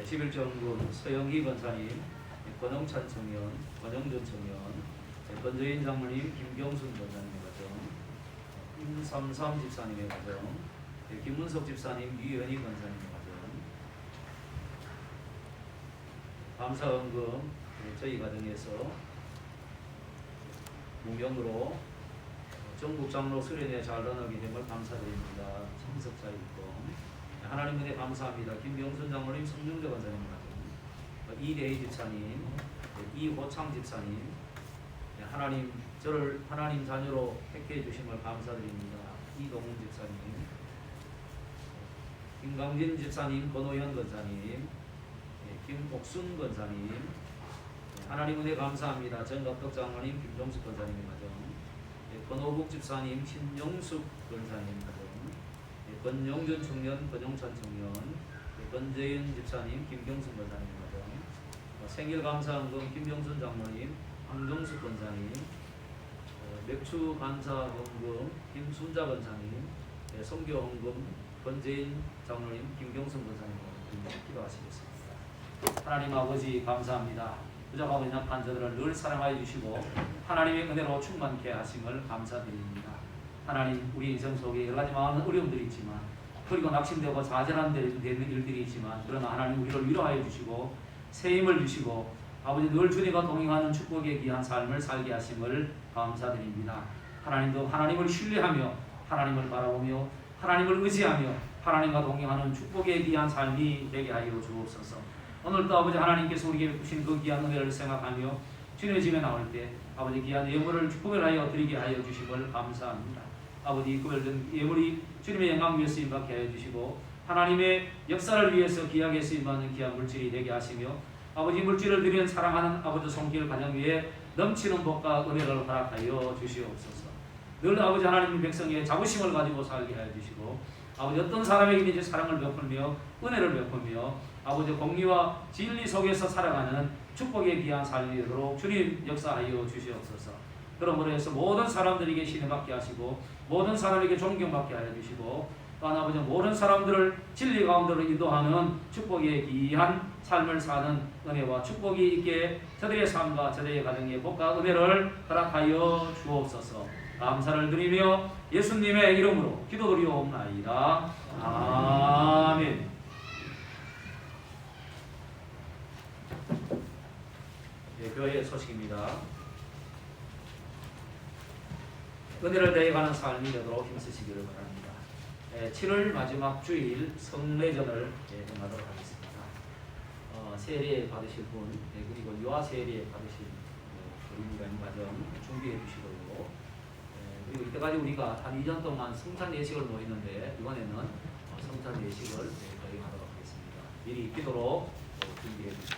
11정군 서영기 권사님, 권영찬 청년, 권영준 청년, 권재인 장로님, 김경순 권사님의 가정, 김삼삼 집사님의 가정, 김문석 집사님, 유연희 권사님의 가정, 감사헌금 저희 가정에서 무명으로 전국 장로 수련회 잘 나누게 됨을 감사드립니다. 참석자 있고 하나님 은혜 감사합니다. 김명순 장로님, 성명재 권사님 가정, 이대희 집사님, 이호창 집사님, 하나님 저를 하나님 자녀로 택해 주심을 감사드립니다. 이동훈 집사님, 김강진 집사님, 권호현 권사님, 김옥순 권사님, 하나님 은혜 감사합니다. 전갑덕 장로님, 김종숙 권사님의 가정, 권호국 집사님, 신영숙 권사님 가정, 권영준 청년, 권영찬 청년, 권재인 집사님, 김경순 권사님 가정, 생일감사헌금 김병순 장로님, 황정숙 권사님, 맥주감사헌금 김순자 권사님, 성교헌금 권재인 장로님, 김경순 권사님 기도하시겠습니다. 하나님 아버지 감사합니다. 부족하고 연약한 저들을 늘 사랑하여 주시고 하나님의 은혜로 충만케 하심을 감사드립니다. 하나님, 우리 인생 속에 여러 가지 많은 어려움들이 있지만 그리고 낙심되고 좌절한 되는 일들이 있지만 그러나 하나님 우리를 위로하여 주시고 새 힘을 주시고 아버지 늘 주님과 동행하는 축복의 귀한 삶을 살게 하심을 감사드립니다. 하나님도 하나님을 신뢰하며 하나님을 바라보며 하나님을 의지하며 하나님과 동행하는 축복의 귀한 삶이 되게 하여 주옵소서. 오늘도 아버지 하나님께서 우리에게 주신 그 귀한 은혜를 생각하며 주님의 집에 나올 때 아버지 귀한 예물을 구별하여 드리게 하여 주심을 감사합니다. 아버지 구별된 예물이 주님의 영광 위에 쓰임받게 하여 주시고 하나님의 역사를 위해서 귀하게 쓰임받는 귀한 물질이 되게 하시며 아버지 물질을 드리는 사랑하는 아버지 손길 가정 위에 넘치는 복과 은혜를 허락하여 주시옵소서. 늘 아버지 하나님 백성의 자부심을 가지고 살게 하여 주시고 아버지 어떤 사람에게든지 사랑을 베풀며 은혜를 베풀며 아버지 공의와 진리 속에서 살아가는 축복의 귀한 삶이 되도록 주님 역사하여 주시옵소서. 그러므로 해서 모든 사람들에게 신뢰받게 하시고 모든 사람에게 존경받게 하여 주시고 또한 아버지 모든 사람들을 진리 가운데로 인도하는 축복의 귀한 삶을 사는 은혜와 축복이 있게 저들의 삶과 저들의 가정의 복과 은혜를 허락하여 주옵소서. 감사를 드리며 예수님의 이름으로 기도드리옵나이다. 아멘. 네, 교회의 소식입니다. 은혜를 대해가는 삶이 되도록 힘쓰시기를 바랍니다. 7월 마지막 주일 성례전을 행하도록 하겠습니다. 세례 받으실 분 그리고 유아 세례 받으실 어린이가 과정 준비해 주시고요. 그리고 이때까지 우리가 한 2년 동안 성찬 예식을 모이는데 이번에는 성찬 예식을 거행하도록 하겠습니다. 미리 기도로 준비해 주시기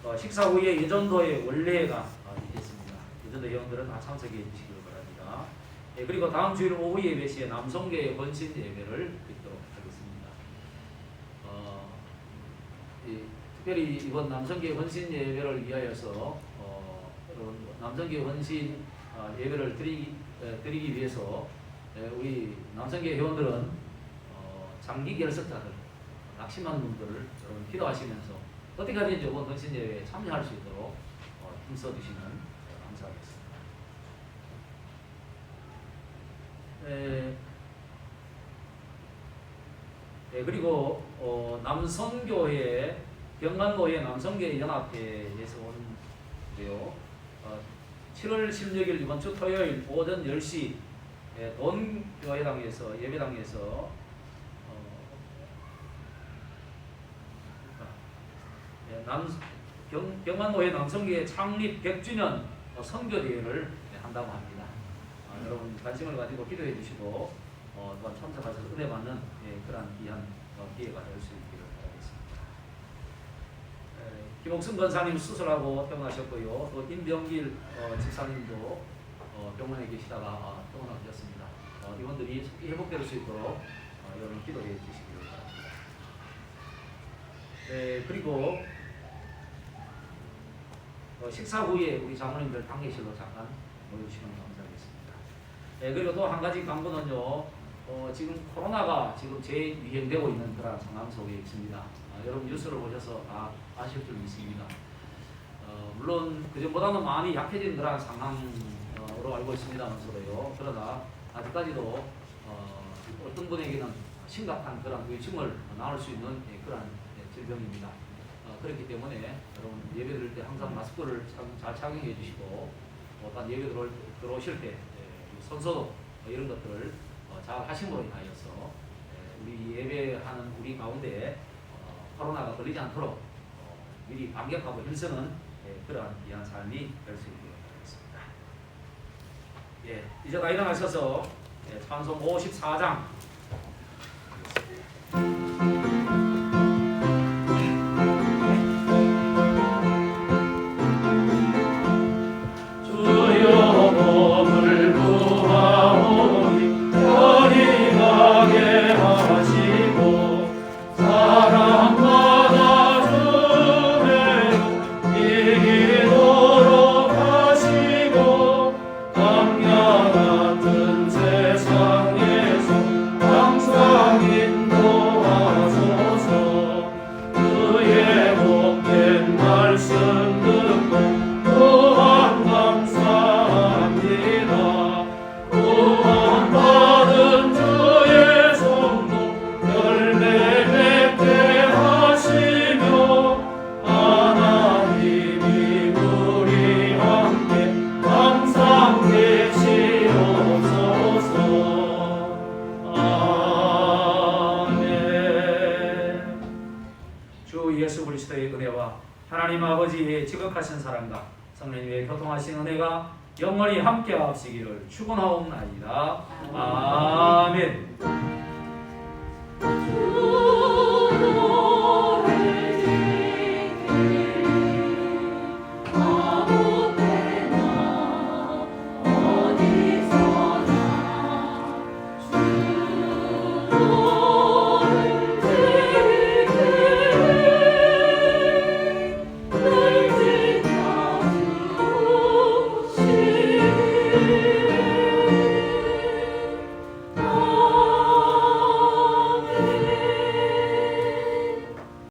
바라겠습니다. 식사 후에 예전도의 원례가 있겠습니다. 예전도 회원들은 다 참석해 주시기 바랍니다. 그리고 다음 주일 오후 예배 시에 남성교회 번신 예배를 드리도록 하겠습니다. 특별히 이번 남성교회 번신 예배를 위하여서 남성교회 번신 예배를 드리기 위해서 우리 남성교회 회원들은 장기 결석자들, 낙심한 분들을 여러분 기도하시면서 어떻게 하든지 이번 번신 예배에 참여할 수 있도록 힘써주시면 감사하겠습니다. 그리고 남성교회 병간노회 남성교회 연합회에서 온데요. 7월 16일 이번 주 토요일 오전 10시 돈교회당에서 예배당에서 병간노회 남성교회 창립 100주년 선교대회를 한다고 합니다. 여러분 관심을 가지고 기도해 주시고 또한 참석하셔서 은혜 받는 그러한 귀한 기회가 될 수 있기를 바라겠습니다. 김옥순 권사님 수술하고 퇴원하셨고요. 또 임병길 집사님도 병원에 계시다가 퇴원하셨습니다. 이분들이 속히 회복될 수 있도록 여러분 기도해 주시기를 바랍니다. 그리고 식사 후에 우리 장로님들 당회실로 잠깐 모여주시면 감사하겠습니다. 그리고 또 한 가지 강구는요. 지금 코로나가 지금 재유행되고 있는 그런 상황 속에 있습니다. 여러분 뉴스를 보셔서 다 아실 줄 믿습니다. 물론 그전보다는 많이 약해진 그런 상황으로 알고 있습니다만서도요. 그러나 아직까지도 어떤 분에게는 심각한 그런 의심을 낳을 수 있는 그런 질병입니다. 그렇기 때문에 여러분 예배 드릴 때 항상 마스크를 잘 착용해 주시고 또한 예배 들어오실 때 손소독 이런 것들을 잘 하심으로 인하여서 우리 예배하는 우리 가운데 코로나가 걸리지 않도록 미리 반격하고 힘쓰는 그러한 귀한 삶이 될 수 있기를 바라겠습니다. 이제 다 일어나셔서 찬송 54장 세상에서 지극하신 사랑과 성령님의 교통하신 은혜가 영원히 함께 하시기를 축원하옵나이다. 아멘.